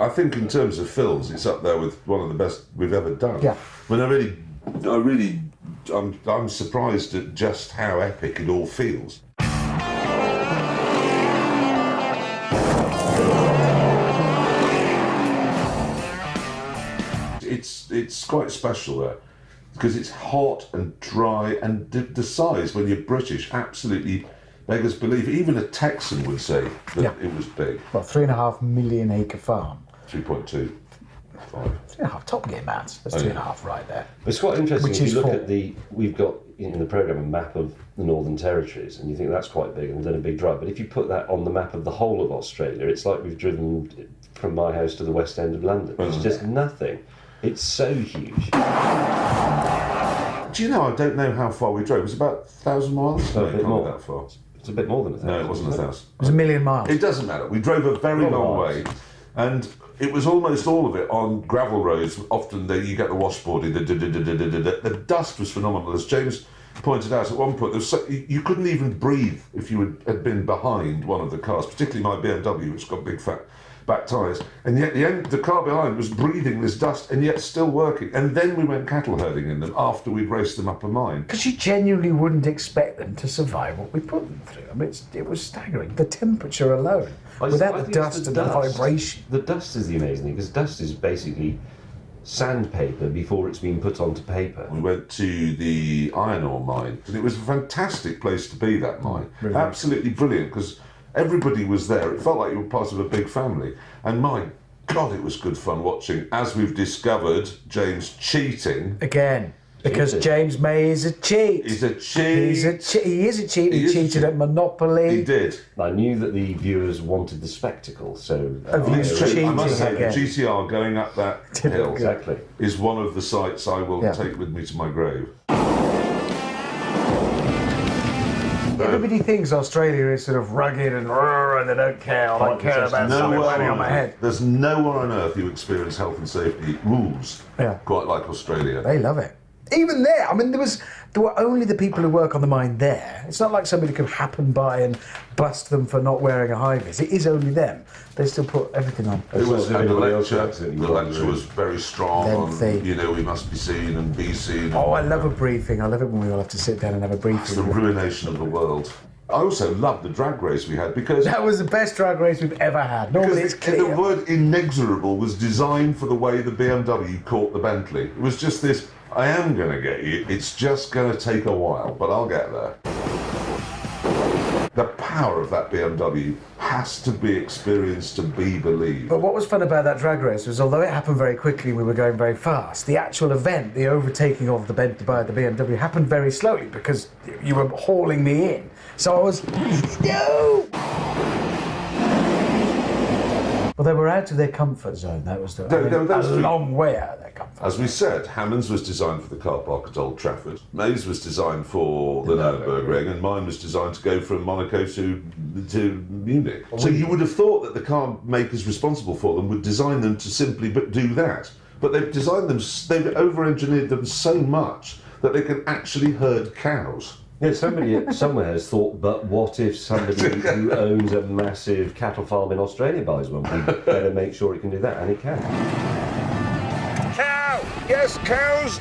I think in terms of films, it's up there with one of the best we've ever done. Yeah. I mean, I'm surprised at just how epic it all feels. It's quite special there, because it's hot and dry, and the size, when you're British, absolutely beggars belief. Even a Texan would say that it was big. Well, 3.5 million acre farm. 3.25. 3.5, top gear, Matt. There's 3.5 right there. It's quite interesting. Which if is you look at we've got in the programme a map of the Northern Territories, and you think that's quite big, and we've done a big drive. But if you put that on the map of the whole of Australia, it's like we've driven from my house to the West End of London. It's just nothing. It's so huge. Do you know, I don't know how far we drove. It was about 1,000 miles? No, a bit more. That far. It's a bit more than 1,000. No, it wasn't 1,000. It was 1 million miles. It doesn't matter. We drove a very long way, and it was almost all of it on gravel roads. Often you get the washboarding, the dust was phenomenal. As James pointed out at one point, you couldn't even breathe if you had been behind one of the cars, particularly my BMW, which got big fat back tyres, and yet the car behind was breathing this dust and yet still working. And then we went cattle herding in them after we'd raced them up a mine. Because you genuinely wouldn't expect them to survive what we put them through. I mean, it was staggering. The temperature alone, without the dust and the vibration. The dust is the amazing thing, because dust is basically sandpaper before it's been put onto paper. We went to the iron ore mine, and it was a fantastic place to be, that mine. Really? Absolutely brilliant, because everybody was there. It felt like you were part of a big family. And my God, it was good fun watching, as we've discovered, James cheating. Again, because James May is a cheat. He's a cheat. He is a cheat. He cheated at Monopoly. He did. I knew that the viewers wanted the spectacle, so... It's true. I cheating must say, the again. GTR going up that hill Exactly. is one of the sights I will take with me to my grave. Everybody thinks Australia is sort of rugged and they don't care. I don't care about something landing on my head. There's nowhere on earth you experience health and safety rules quite like Australia. They love it. Even there, I mean, there were only the people who work on the mine there. It's not like somebody could happen by and bust them for not wearing a high vis. It is only them. They still put everything on. It was, and the lecture lecture was very strong on, you know, we must be seen and be seen. Oh, I love a briefing. I love it when we all have to sit down and have a briefing. It's the ruination of the world. I also loved the drag race we had, because... That was the best drag race we've ever had. Normally it's clear. The word inexorable was designed for the way the BMW caught the Bentley. It was just this, I am going to get you, it's just going to take a while, but I'll get there. The power of that BMW has to be experienced to be believed. But what was fun about that drag race was, although it happened very quickly, we were going very fast, the actual event, the overtaking of the BMW, happened very slowly because you were hauling me in. So I was, no! Well, they were out of their comfort zone. That was a long way out of their comfort zone. As we said, Hammond's was designed for the car park at Old Trafford. May's was designed for the Nürburgring, and mine was designed to go from Monaco to Munich. So you would have thought that the car makers responsible for them would design them to simply do that. But they've designed them, they've over-engineered them so much that they can actually herd cows. Yeah, somebody somewhere has thought, but what if somebody who owns a massive cattle farm in Australia buys one? We better make sure it can do that, and it can. Cow! Yes, cows!